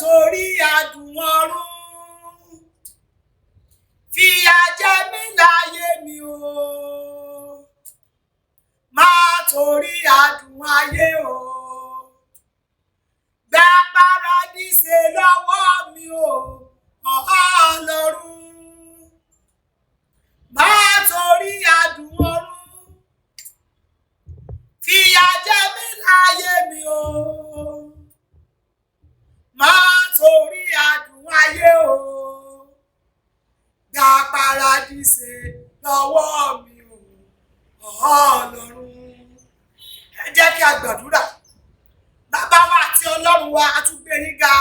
torí adùn ọ̀run fìyà jẹ mí láyé mi o. Má torí adùn ayé o gba paradíṣe lọ́wọ́ mi o, Ọlọ́run. Má torí adùn ọ̀run fìyà jẹ mí láyé mi o. Má torí adùn ayé o gba paradíṣe lọ́wọ́ mi o, Ọlọ́run. Ẹ jẹ́ kí a gbàdúrà. Bàbá wa àti Ọlọ́run wa, a tún gbé yín ga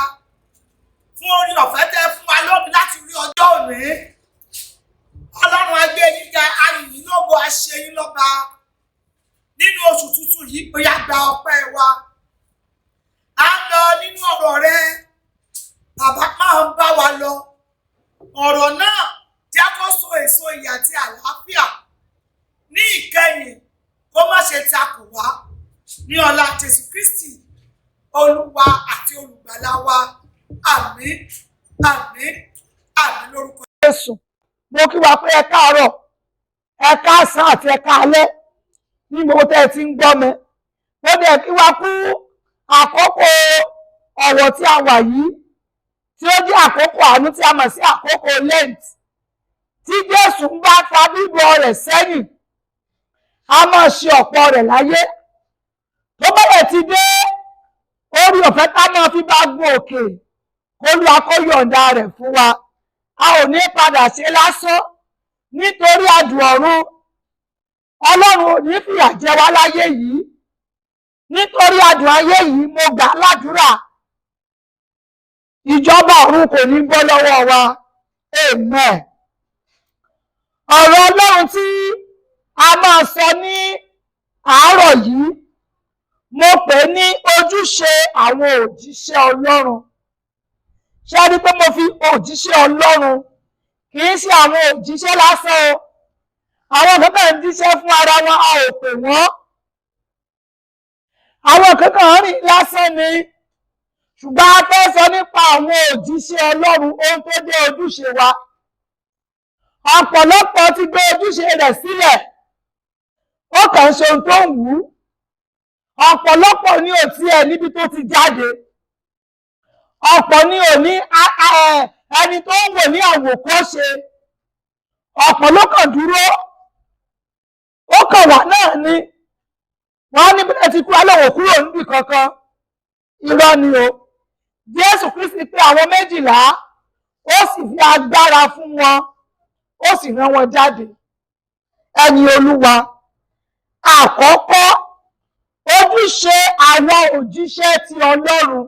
fún orí ọ̀fẹ́ tẹ́ fún wa lónìí láti rí ọjọ́ òní. Ọlọ́run a gbé yín ga, a yìn yín lógo, a ṣe yín lọ́ba. Nínú oṣù tuntun yìí, ó yá gba ọpẹ́ wa. À ń lọ nínú ọ̀rọ̀ rẹ, bàbá máa ń bá wa lọ. Ọ̀rọ̀ náà jẹ́ kó so èso ìyè àti àlàáfíà ní ìkẹyìn, kó má ṣe takò wá. Ní ọlá Jésù Kristi, Olúwa àti olùgbàlà wa. Àmín, àmín, àmín lórúkọ Jésù. Mo kí wa pé ẹ káàárọ̀, ẹ káàsán àti ẹ káalẹ́ ní gbogbo tẹ́ ẹ ti ń gbọ́ mi. Mo dẹ̀ kí wa kú àkókò ọ̀wọ̀ tí a wà yìí, tí ó jẹ́ àkókò àánú tí a mọ̀ sí àkókò Lent. Tí Jésù ń bá fa bíbọ̀ rẹ̀ sẹ́yìn, a máa ṣe ọ̀pọ̀ rẹ̀ láyé. Tó bẹ̀rẹ̀ ti dé, orí ọ̀fẹ́ ká máa fi bá gun òkè, Olúwa kó yọ̀ǹda rẹ̀ fún wa. A ò ní padà ṣe lásán nítorí adùn ọ̀run. Ọlọ́run ò ní fìyà jẹ wá láyé yìí. Nítorí adùn ayé yìí, mo gbà ládùúrà, ìjọba ọ̀run kò ní bọ́ lọ́wọ́ wa. Amen. Ọ̀rọ̀ Ọlọ́run tí a máa sọ ní àárọ̀ yìí, mo pè ní ojúṣe àwọn òjíṣẹ́ Ọlọ́run. Ṣé rí pé mo fi òjíṣẹ́ Ọlọ́run, kì í ṣe àwọn òjíṣẹ́ lásán o. Àwọn kankan ń jíṣẹ́ fún ara wọn, a ò pè wọ́n. Àwọn kankan rìn lásán ni. Ṣùgbọ́n a fẹ́ sọ nípa àwọn òjíṣẹ́ Ọlọ́run, ohun tó jẹ́ ojúṣe wa. Ọ̀pọ̀lọpọ̀ ti gbé ojúṣe rẹ̀ sílẹ̀. Ó kàn ń ṣe ohun tó ń wù ú. Ọ̀pọ̀lọpọ̀ ni ò tiẹ̀ níbi tó ti jáde. Ọ̀pọ̀ ni ò ní ẹni tó ń wò ní àwòkọ́ṣe. Ọ̀pọ̀ ló kàn dúró. Ó kàn wà náà ni. Wọ́n ní bílẹ̀ ti kú alówó kúrò níbì kankan. Irọ́ ni o. Jésù Kristi pé àwọn 12, ó sì fi agbára fún wọn, ó sì rán wọn jáde. Ẹ̀yin Olúwa, àkọ́kọ́, ojúṣe àwọn òjíṣẹ́ ti Ọlọ́run.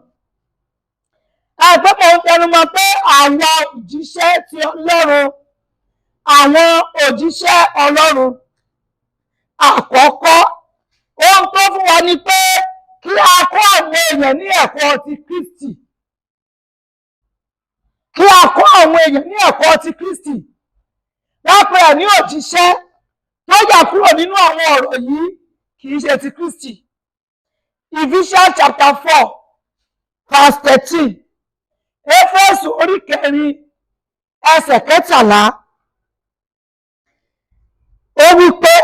Ẹgbẹ́ mo ń tẹnumọ́ pé àwọn òjíṣẹ́ ti Ọlọ́run, àwọn òjíṣẹ́ Ọlọ́run. Àkọ́kọ́, ohun tó fún wa ni pé kí a kọ́ àwọn èèyàn ní ẹ̀kọ́ ti Kristi. Kí a kọ́ àwọn èèyàn ní ẹ̀kọ́ ti Kristi. Wọ́n pè é ní òjíṣẹ́ tó yà kúrò nínú àwọn ọ̀rọ̀ yìí, kì í ṣe ti Kristi. Ephesians chapter 4, verse 13. Éfésù orí 4, ẹsẹ̀ 13. Ó wí pé,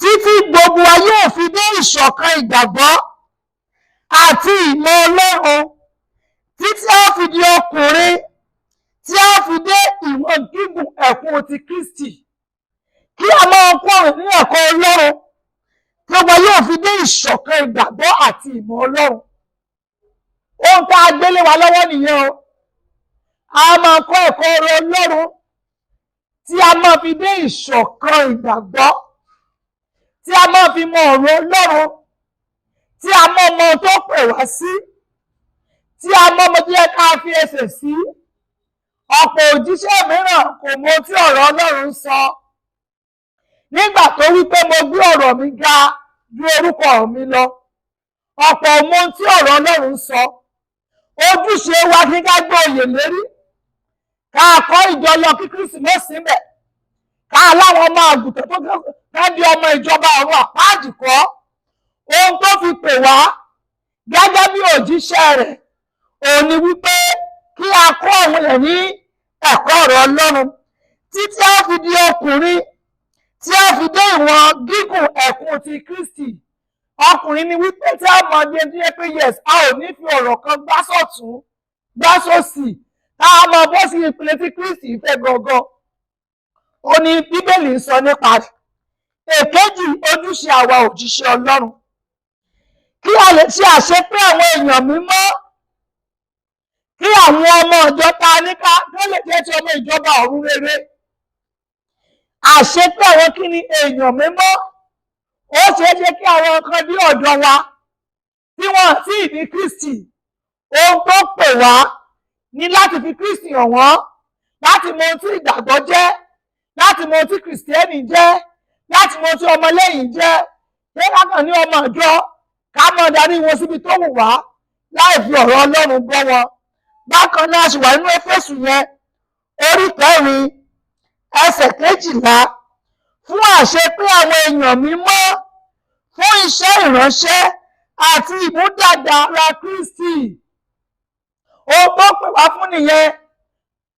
títí gbogbo wa yóò fi dé ìṣọ̀kan ìgbàgbọ́ àti ìmọ̀ Ọlọ́run, títí a fi di ọkùnrin, tí a fi dé ìwọ̀n gígùn ẹ̀kún ti Kristi. Kí a máa kọ́ ọ̀rọ̀ ní ẹ̀kọ́ Ọlọ́run, tí gbogbo yóò fi dé ìṣọ̀kan ìgbàgbọ́ àti ìmọ̀ Ọlọ́run. Ohun tá a gbélé wa lọ́wọ́ nìyẹn o. A máa kọ́ ẹ̀kọ́ ọ̀rọ̀ Ọlọ́run tí a máa fi dé ìṣọ̀kan ìgbàgbọ́, tí a máa fi mọ ọ̀rọ̀ Ọlọ́run, tí a mọ ọmọ tó pè wá sí, tí a mọ ọmọ tó yẹ ká fi ẹsẹ̀ sí. Ọ̀pọ̀ òjíṣẹ́ mìíràn kò mọ tí ọ̀rọ̀ Ọlọ́run sọ. Nígbà tó wí pé mo gbé ọ̀rọ̀ mi ga ju orúkọ mi lọ, ọ̀pọ̀ mọ tí ọ̀rọ̀ Ọlọ́run sọ. Ojúṣe wa kí ká gbé oyè lérí, ká kọ́ ìjọ lọ kí Kristi mọ́ síbẹ̀, ká láwọn ọmọ àgùntàn tó ká di ọmọ ìjọba ọ̀run àpáàdì kọ́. Ohun tó fi pè wá gẹ́gẹ́ bí òjíṣẹ́ rẹ̀, òun ni wípé kí a kọ́ àwọn èèyàn ní ẹ̀kọ́ ọ̀rọ̀ Ọlọ́run títí a fi di ọkùnrin tí a fi dé ìwọ̀n gígùn ẹ̀kún ti Kristi. Ọkùnrin ni wípé tí a mọ̀ dé tí pé yes, a ò ní fi ọ̀rọ̀ kan gbá sọ̀tún gbá sósì tá a mọ̀ bó sí ìpele tí Kristi fẹ́ gangan. Ó ní Bíbélì sọ nípa rẹ̀. Èkejì, ojúṣe àwa òjíṣẹ́ Ọlọ́run kí a lè ṣe àṣepé àwọn èèyàn mímọ́, kí àwọn ọmọ ìjọ ta ní ká lè jẹ́ ti ọmọ ìjọba ọ̀run rere. Àṣepé àwọn kí ni èèyàn mímọ́. Ó ṣeé ṣe kí àwọn kan ní ọ̀dọ̀ wa tí wọ́n sì ní Kristi. Ohun tó pè wá ní láti fi Kristi hàn wọ́n, láti mọ ohun tí ìgbàgbọ́ jẹ́, láti mọ ohun tí Kìrìsìtẹ́nì jẹ́, láti mọ ohun tí ọmọlẹ́yìn jẹ́. Ṣé kákan ní ọmọ ìjọ ká mọ̀ darí wọn síbi tó wù wá láì fi ọ̀rọ̀ Ọlọ́run bọ́ wọn. Bákan náà ṣì wà nínú Éfésù yẹn orí 4 ẹsẹ̀ 12 fún àṣepé àwọn èèyàn mímọ́ fún iṣẹ́ ìránṣẹ́ àti ìmúdàgbà ara Kristi. Ohun tó pè wá fún nìyẹn.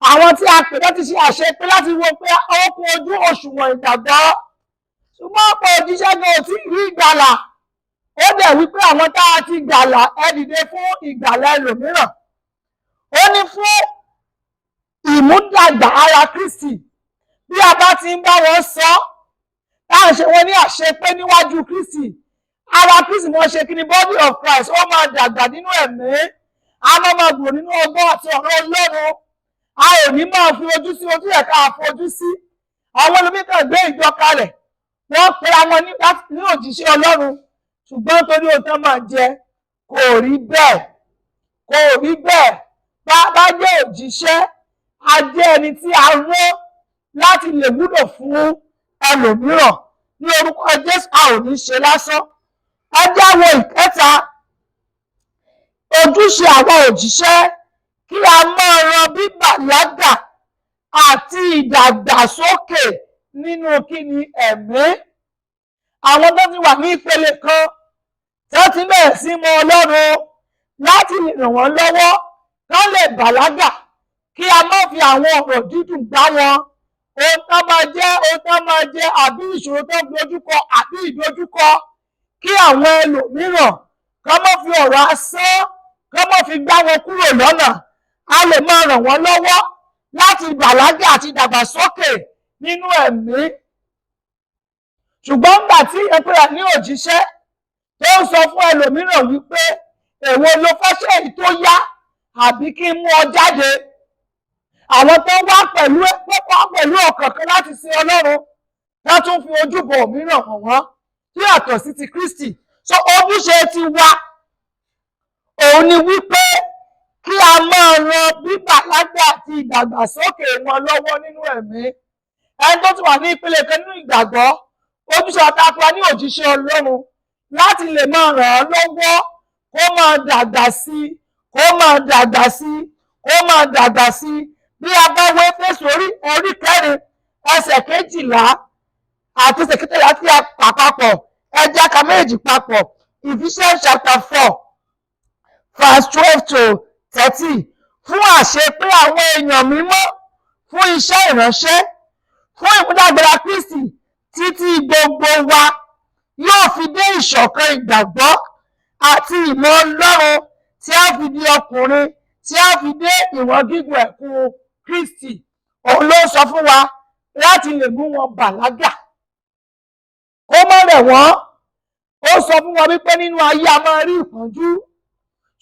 Àwọn tí a pè láti ṣe àṣepé láti wo pé ó kún ojú òṣùwọ̀n ìgbàgbọ́. Ṣùgbọ́n ọ̀pọ̀ òjíṣẹ́ gan ò tí ì rí ìgbàlà. Ó dẹ̀ wípé àwọn tá a ti gbàlà ẹ dìde fún ìgbàlà ẹlòmíràn. Ó ní fún ìmúdàgbà ara Kristi. Bí a bá ti ń bá wọn sọ láà ṣe wọn ní àṣepé níwájú Kristi, ara Kristi mọ́ ṣe kí ni body of Christ, ó máa dàgbà nínú ẹ̀mí, a máa gbòòrò nínú ọgbọ́n àti ọ̀rọ̀ Ọlọ́run. A ò ní máa fi ojú sí ojú ẹ̀ka àfojú sí. Àwọn olùmíkàn gbé ìjọ kalẹ̀, wọ́n pe àwọn ní òjíṣẹ́ Ọlọ́run, ṣùgbọ́n torí ohun tán máa jẹ kò rí bẹ́ẹ̀, kò rí bẹ́ẹ̀. Bá jẹ́ òjíṣẹ́, a jẹ́ ẹni tí a rán láti lè wúlò fún ẹlòmíràn. Ní orúkọ Jésù, a ò ní ṣe lásán. Ẹ jẹ́ wo ìkẹta, ojúṣe àwọn òjíṣẹ́ kí a máa ran bíbàlágà àti ìdàgbàsókè nínú kíni ẹ̀mí. Àwọn tó ti wà ní ìpele kan tó ti bẹ̀rẹ̀ sí mọ Ọlọ́run láti lè ràn wọ́n lọ́wọ́ kán lè bàlágà, kí a má fi àwọn ọ̀rọ̀ dídùn gbá wọn. Ohun tó máa jẹ́ àbí ìṣòro tó ń dojúkọ àbí ìdojúkọ, kí àwọn ẹlòmíràn kán má fi ọ̀rọ̀ asán kán má fi gbá wọn kúrò lọ́nà. A lè máa ràn wọ́n lọ́wọ́ láti bàlágà àti ìdàgbàsókè nínú ẹ̀mí. Ṣùgbọ́n nígbà tí ẹgbẹ́ra ní òjíṣẹ́ tó ń sọ fún ẹlòmíràn wípé èwo ló fẹ́ ṣe èyí tó yá àbí kí n mú ọ jáde. Àwọn tó wá pẹ̀lú ọkàn kan láti sin Ọlọ́run, wọ́n tún fi ojúbọ mìíràn hàn wọ́n tí yàtọ̀ sí ti Kristi. So ojúṣe ti wa òun ni wípé kí a máa ran bíbàlágà àti ìdàgbàsókè wọn lọ́wọ́ nínú ẹ̀mí. Ẹni tó ti wà ní ìpele kan nínú ìgbàgbọ́, ojúṣe àtàkùn ní òjíṣẹ́ Ọlọ́run láti lè máa ràn án lọ́wọ́ kó máa dàgbà sí, kó máa dàgbà sí, kó máa dàgbà sí. Bí a bá wo Éfésù orí 4 ẹsẹ̀ 12 àti ẹsẹ̀ 13 tí a kà papọ̀, ẹ jẹ́ ká méjì papọ̀. Ephesians chapter 4 verse 12 to 13 fún àṣepé àwọn èèyàn mímọ́ fún iṣẹ́ ìránṣẹ́ fún ìmúdàgbà Kristi títí gbogbo wa yóò fi dé ìṣọ̀kan ìgbàgbọ́ àti ìmọ̀ Ọlọ́run tí a fi di ọkùnrin, tí a fi dé ìwọ̀n gígùn ẹ̀kún Kristi. Òun ló sọ fún wa láti lè mú wọn bàlágà, kó má rẹ̀ wọ́n. Ó sọ fún wọn wípé nínú ayé a máa rí ìpọ́njú,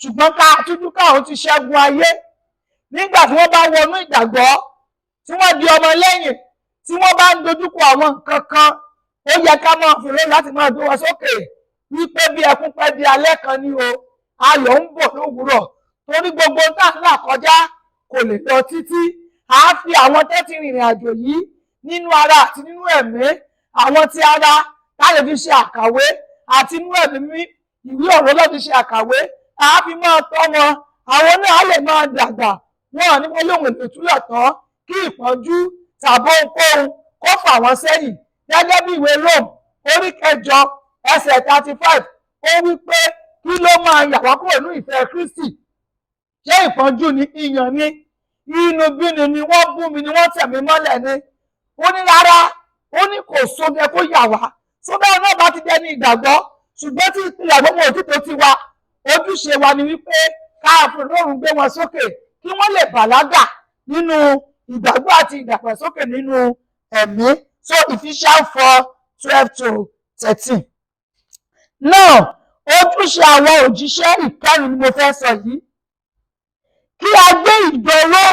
ṣùgbọ́n ká tújú káwọn ti ṣẹ́gun ayé. Nígbà tí wọ́n bá wọnú ìgbàgbọ́, tí wọ́n di ọmọ lẹ́yìn, tí wọ́n bá ń dojúkọ àwọn nǹkan kan, ó yẹ ká máa fèrè láti máa gbé wọn sókè wípé bí ẹkún pẹ́ di alẹ́ kan ní o, ayọ̀ ń bọ̀ lówùúrọ̀. Torí gbogbo tá à ń là kọjá kò lè lọ títí. À á fi àwọn tẹ́tí rìnrìn àjò yìí nínú ara àti nínú ẹ̀mí, àwọn tí ara tá lè fi ṣe àkàwé àti nínú ẹ̀mí ìwé ọ̀rọ̀ lọ́ fi ṣe àkàwé, à á fi máa tọ́ wọn. Àwọn náà lè máa dàgbà, wọn ní wọ́n lóhùn ètò ìtúlẹ̀ tán kí ìpọ́njú tàbí ohunkóhun kó fà wọ́n sẹ́yìn. Gẹ́gẹ́ bí ìwé Róòmù orí 8 ẹsẹ̀ 35, ó wí pé kí ló máa yà wá kúrò ní ìfẹ́ Kristi? ṣé ìpọ́njú ni, ìyàn ni, inúbíni ni, wọ́n bú mi ni, wọ́n tẹ̀ mí mọ́lẹ̀ ni? Ó ní rárá, ó ní kò sóbẹ kó yà wá, sóbẹ náà bá ti dẹni ìgbàgbọ́, ṣùgbọ́n tí ìgbàgbọ́ wọn ò tí tó ti wa, ojúṣe wa ni wípé káàfin lóòrùn gbé wọn sókè kí wọ́n lè bàlágà nínú ìgbàgbọ́ àti ìdàgbàsókè nínú ẹ̀mí. So Ephesians 4:12-13. Now ojúṣe àwọn òjíṣẹ́ ìkẹrin ni mo fẹ́ sọ yìí. Kí a gbé ìjọ ró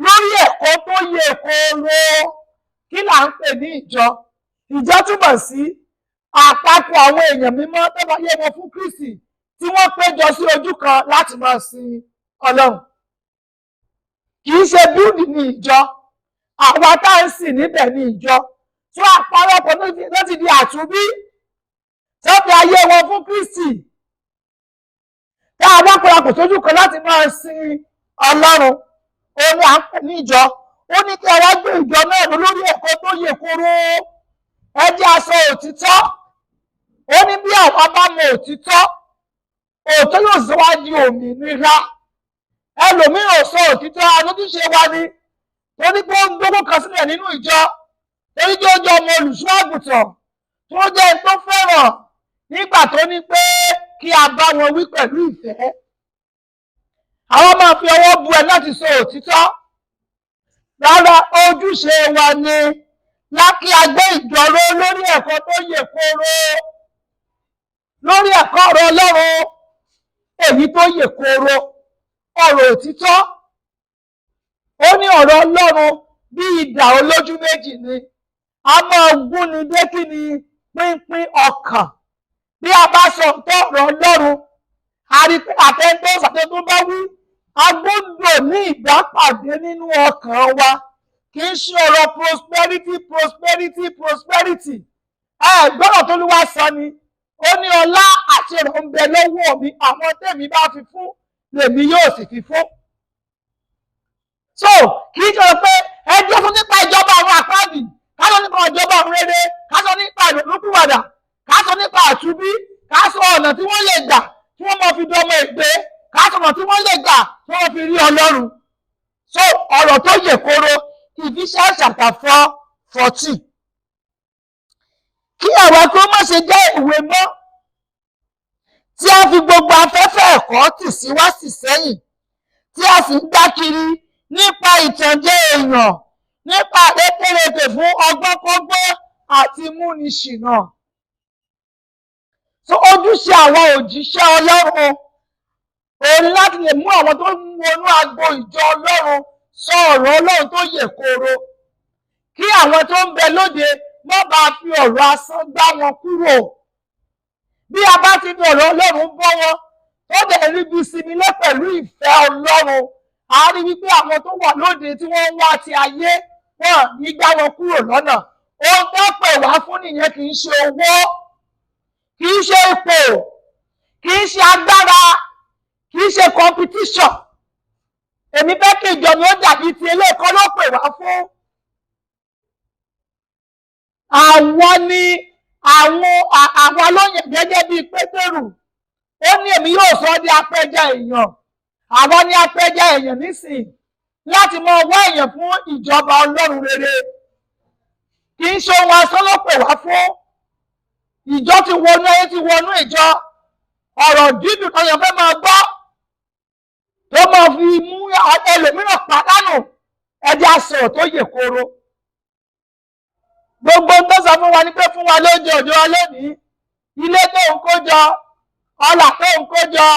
lórí ẹ̀kọ́ tó yè kooro. Kí là ń pè ní ìjọ? Ìjọ túmọ̀ sí àpapọ̀ àwọn èèyàn mímọ́ tó bá yé wọn fún Kristi tí wọ́n péjọ sí ojú kan láti máa sin Ọlọ́run. Kì í ṣe bíúdì ní ìjọ, àwa tá ń sìn níbẹ̀ ní ìjọ. Tó àparọ́pọ̀ ló ti di àtúnbí tó fi ayé wọn fún Kristi. Tá a bá parapọ̀ sójú kan láti máa sin Ọlọ́run, ó ní à ń pè ní ìjọ. Ó ní kí ara gbé ìjọ náà lórí ẹ̀kọ́ tó yè kooro. Ẹ jẹ́ a sọ òtítọ́. Ó ní bí àwọn bá mọ òtítọ́, òótọ́ yóò sọ wá di òmìnira. Ẹlòmíràn sọ òtítọ́, alójúṣe wa ni, torí pé ó ń gbogbo kan sílẹ̀ nínú ìjọ, torí pé ó jẹ́ ọmọ olùṣọ́ àgùntàn, tó jẹ́ ẹni tó fẹ́ràn, nígbà tó ní pé kí a bá wọn wí pẹ̀lú ìfẹ́. Àwọn máa fi ọwọ́ bu ẹ láti sọ òtítọ́. Rárá, ojúṣe wa ni lákì a gbé ìjọ ró lórí ẹ̀kọ́ tó yè kooro, lórí ẹ̀kọ́ ọ̀rọ̀ Ọlọ́run èyí tó yè kooro, ọ̀rọ̀ òtítọ́. Ó ní ọ̀rọ̀ Ọlọ́run bí idà olójú méjì ni, a máa gúnni dé kí ni pínpín ọkàn. Bí a bá sọ nǹkan ọ̀rọ̀ Ọlọ́run, a rí pé àtẹ́ńtọ́ ṣàtẹ́ńtọ́ bá wí, a gbọ́dọ̀ ní ìbápàdé nínú ọkàn wa. Kì í ṣe ọ̀rọ̀ prosperity. Gbọ́dọ̀ tó ló wá sọ ni. Ó ní ọlá àti ọ̀rọ̀ ń bẹ lọ́wọ́ mi, àwọn tèmi bá fi fún lèmi yóò sì fi fún. So kì í ṣe pé ẹjọ́ fún nípa ìjọba àwọn àpáàdì, ká sọ nípa ìjọba àwọn rere, ká sọ nípa ìrònúpìwàdà, ká sọ nípa àtúnbí, ká sọ ọ̀nà tí wọ́n lè gbà tí wọ́n máa fi dọmọ ègbé, ká sọ ọ̀nà tí wọ́n lè gbà tí wọ́n fi rí Ọlọ́run. So ọ̀rọ̀ tó yè kooro, Ephesians 4:14. Kí àwa kó má ṣe jẹ́ ìwé mọ́ tí a fi gbogbo afẹ́fẹ́ ẹ̀kọ́ tì sí wá sí sẹ́yìn, tí a sì ń dá kiri nípa ìtànjẹ èèyàn, nípa àrékérekè fún ọgbọ́nkọ́gbọ́n àti múniṣìnà. So ojúṣe àwọn òjíṣẹ́ Ọlọ́run òun láti lè mú àwọn tó ń wọnú agbo ìjọ Ọlọ́run sọ ọ̀rọ̀ Ọlọ́run tó yè kooro, kí àwọn tó ń bẹ lóde má bàa fi ọ̀rọ̀ asán gbá wọn kúrò. Bí a bá ti fi ọ̀rọ̀ Ọlọ́run bọ́ wọn, tó dẹ̀ rí bí sinmi lé pẹ̀lú ìfẹ́ Ọlọ́run, a rí wípé àwọn tó wà lóde tí wọ́n ń wá ti ayé, wọn ní gbá wọn kúrò lọ́nà. Ohun tó pè wá fún nìyẹn, kì í ṣe owó, kì í ṣe ipò, kì í ṣe agbára, kì í ṣe competition. Èmi fẹ́ kí ìjọ mi ó dàbí ti eléèkọ́ ló pè wá fún. Àwọn ni àwọn lóyìn gẹ́gẹ́ bíi Pétérù. Ó ní èmi yóò sọ ọ́ di apẹja èèyàn. Àwọn ni apẹja èèyàn nísìn láti máa wá èèyàn fún ìjọba Ọlọ́run rere. Kì í ṣe ohun asán ló pè wá fún. Ìjọ ti wọnú ayé, ti wọnú ìjọ. Ọ̀rọ̀ dídùn tó yẹn fẹ́ máa gbọ́, tó máa fi mú ẹlòmíràn pàdánù. Ẹ jẹ́ á sọ̀rọ̀ tó yè kooro. Gbogbo tó sọ fún wa ní pé fún wa lóúnjẹ òde wa lónìí, ilé tó ń kó jọ, ọlà tó ń kó jọ,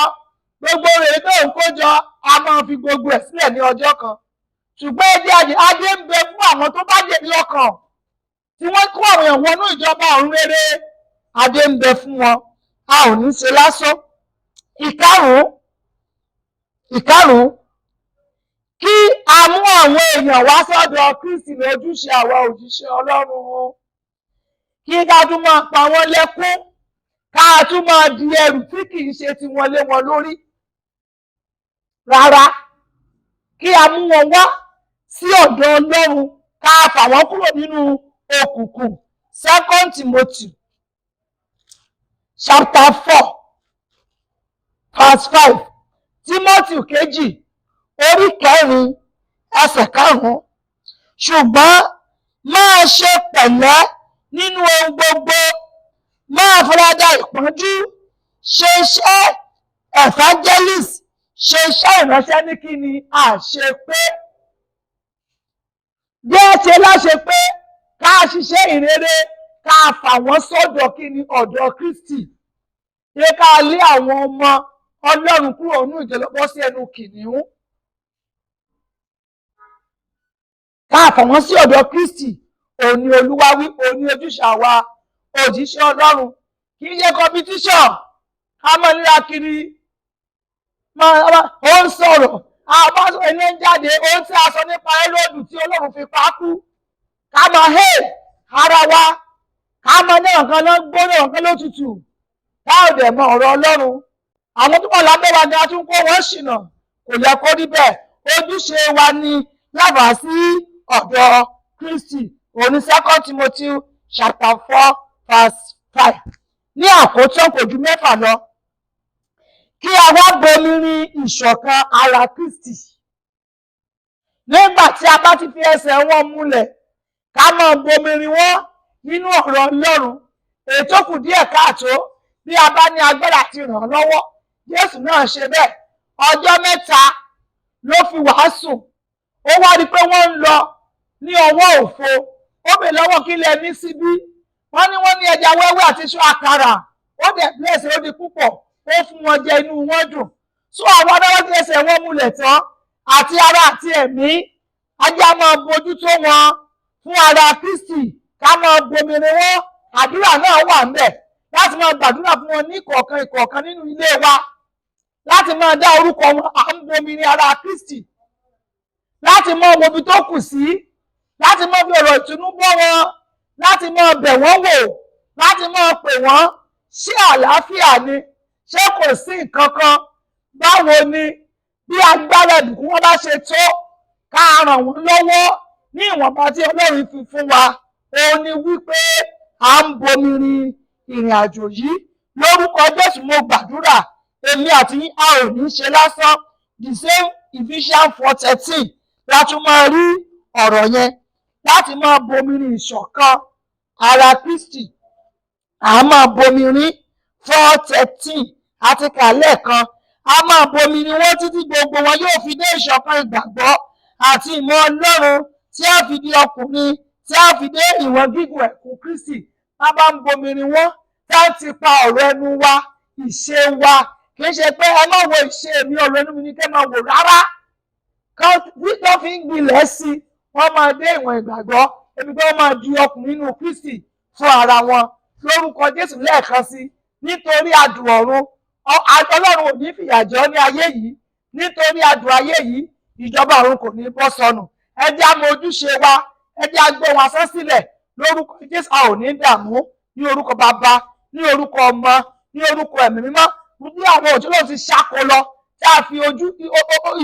gbogbo rèé tó ń kó jọ, a máa fi gbogbo ẹ̀ sílẹ̀ ní ọjọ́ kan. Ṣùgbọ́n adé ń bẹ fún àwọn tó bá dé ní ọkàn, tí wọ́n kó àwọn èèyàn wọnú ìjọba ọ̀run rere, adé ń bẹ fún wọn. A ò ní ṣe lásán. Ìkarùn-ún, kí a mú àwọn èèyàn wá sọ́dọ̀ Kristi lójúṣe àwa òjíṣẹ́ Ọlọ́run. Kí ká tún máa pa wọ́n lẹ́kún, ká tún máa di ẹrù tí kì í ṣe tiwọn lé wọn lórí. Rárá, kí a mú wọn wá sí ọ̀dọ̀ Ọlọ́run, ká fà wọ́n kúrò nínú òkùnkùn. 2 Timothy chapter 4 verse 5. Timothy kejì orí 4 ẹsẹ̀ 5. Ṣùgbọ́n máa ṣe pẹ̀lẹ́ nínú ohun gbogbo, máa faradà ìpọ́njú, ṣe iṣẹ́ evangelist, ṣe iṣẹ́ ìránṣẹ́ ní kí ni àṣepé. Bí ẹ ṣe láṣẹ pé ká ṣiṣẹ́ ìrere, ká fà wọ́n sọ́dọ̀ kí ni ọ̀dọ̀ Kristi. Ṣé ká lé àwọn ọmọ Ọlọ́run kúrò nínú ìjọlọ́pọ̀ sí ẹnu kìnìún. Ká fà wọ́n sí ọ̀dọ̀ Kristi. Òní Olúwa wí, òní ojúṣe àwa òjíṣẹ́ Ọlọ́run. Kì í ṣe competition. Ká mọ̀ níra kiri. Ó ń sọ̀rọ̀. Àwọn ẹni ń jáde. Ohun tí a sọ nípa Hélódù tí Ọlọ́run fi pa kú. Ká mọ̀ ara wa. Ká mọ̀ ní ọ̀kan ló gbóná, ọ̀kan ló tutù. Ká ò dẹ̀ mọ ọ̀rọ̀ Ọlọ́run. Àwọn tó wà lábẹ́ wa ni a tún kó wọ́n ṣìnà. Kò yẹ kó rí bẹ́ẹ̀. Ojúṣe wa ni lábàá sí ọ̀dọ̀ Kristi. Òní 2 Timothy chapter 4 verse 5. Ní àkótán kò ju 6 lọ. Kí a wá bomi rin ìṣọ̀kan ara Kristi. Nígbà tí a bá ti fi ẹsẹ̀ wọn múlẹ̀, ká máa bomi rin wọ́n nínú ọ̀rọ̀ Ọlọ́run. Ètò kù díẹ̀ káàtó bí a bá ní agbára àti ràn án lọ́wọ́. Jésù náà ṣe bẹ́ẹ̀. Ọjọ́ 3 ló fi wàásù. Ó wá rí pé wọ́n ń lọ ní ọwọ́ òfo. Ó bèèrè lọ́wọ́ kí lẹ ní síbí. Wọ́n ní ẹja wẹ́wẹ́ àti iṣu àkàrà. Ó dẹ̀ bless, ó di púpọ̀. Ó fún wọn jẹ, inú wọn dùn. So àwọn adáwọ́ tí ẹsẹ̀ wọn múlẹ̀ tán àti ara àti ẹ̀mí. Ajá máa bójútó wọn fún ara Kristi. Ká máa bomirin wọn. Àdúrà náà wà ńbẹ̀. Láti máa gbàdúrà fún wọn ní ìkọ̀ọ̀kan nínú ilé wa. Láti máa dá orúkọ wọn, à ń bomirin ara Kristi. Láti mọ ibi tó kù sí. Láti mọ bí ọ̀rọ̀ ìtùnú bọ́ wọn. Láti mọ bẹ̀ wọ́n wò. Láti mọ pè wọ́n. Ṣé àlàáfíà ni? Ṣé kò sí nǹkan kan? Báwo ni? Bí agbára ìbùkún wọn bá ṣe tó, ká ràn wọ́n lọ́wọ́ ní ìwọ̀nba tí Ọlọ́run fi fún wa. Òun ni wípé à ń bomirin ìrìn àjò yìí. Lórúkọ Jésù mo gbàdúrà, èmi àti yín a ò ní ṣe lásán. The same Ephesians 4:13 la tún máa rí ọ̀rọ̀ yẹn. Láti máa bomirin ìṣọ̀kan ara Kristi. A máa bomirin 4:13 àti kàlẹ́ kan. A máa bomirin wọ́n títí gbogbo wọn yóò fi dé ìṣọ̀kan ìgbàgbọ́ àti ìmọ̀ Ọlọ́run tí a fi di ọkùnrin, tí a fi dé ìwọ̀n gígùn ẹ̀kún Kristi. A bá ń bomirin wọ́n, tá ń ti pa ọ̀rọ̀ ẹnu wa, ìṣe wa. Kì í ṣe pé ẹ má wo ìṣe mi, ọ̀rọ̀ ẹnu mi ni kẹ́ máa wò rárá. Bí tó fi ń gbilẹ̀ sí, wọ́n máa dé ìwọ̀n ìgbàgbọ́. Ebi tó máa di ọkùnrin nínú Kristi fún ara wọn. Lórúkọ Jésù lẹ́ẹ̀kan sí. Nítorí adùn ọ̀run, Ọlọ́run ò ní fìyà jẹ ní ayé yìí. Nítorí adùn ayé yìí, ìjọba ọ̀run kò ní bọ́ sọnù. Ẹ jẹ́ á mọ ojúṣe wa. Ẹ jẹ́ á gbé wọn asán sílẹ̀. Lórúkọ Jésù a ò ní dààmú. Ní orúkọ Bàbá, ní orúkọ Ọmọ, ní orúkọ Ẹ̀mí Mímọ́. Bí àwọn òjòló ti ṣáko lọ, tá a fi ojú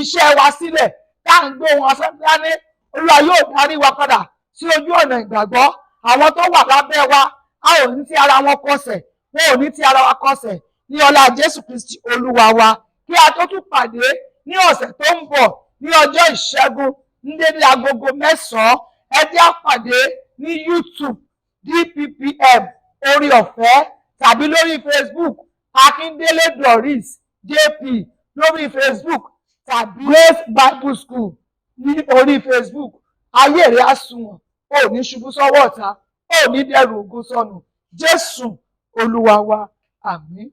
iṣẹ́ wa sílẹ̀, tá à ń gbé wọn asán dání. Olúwa yóò darí wa padà sí ojú ọ̀nà ìgbàgbọ́. Àwọn tó wà lábẹ́ wa, a ò ní ti ara wọn kọsẹ̀. Wọn ò ní ti ara wa kọsẹ̀. Ní ọlá Jésù Kristi Olúwa wa. Kí a tó tún pàdé ní ọ̀sẹ̀ tó ń bọ̀ ní ọjọ́ ìṣẹ́gun ní dédé agogo 9. Ẹ jẹ́ á pàdé ní YouTube DPPM orí ọ̀fẹ́ tàbí lórí Facebook Akíndélé Doris JP lórí Facebook tàbí Grace Bible School ní orí Facebook. Ayé rẹ̀ á sunwọ̀n. Ò ní ṣubú sọ́wọ́ ọ̀tá. Ò ní dẹrù ògo sọnù. Jésù Olúwa wa. Àmín.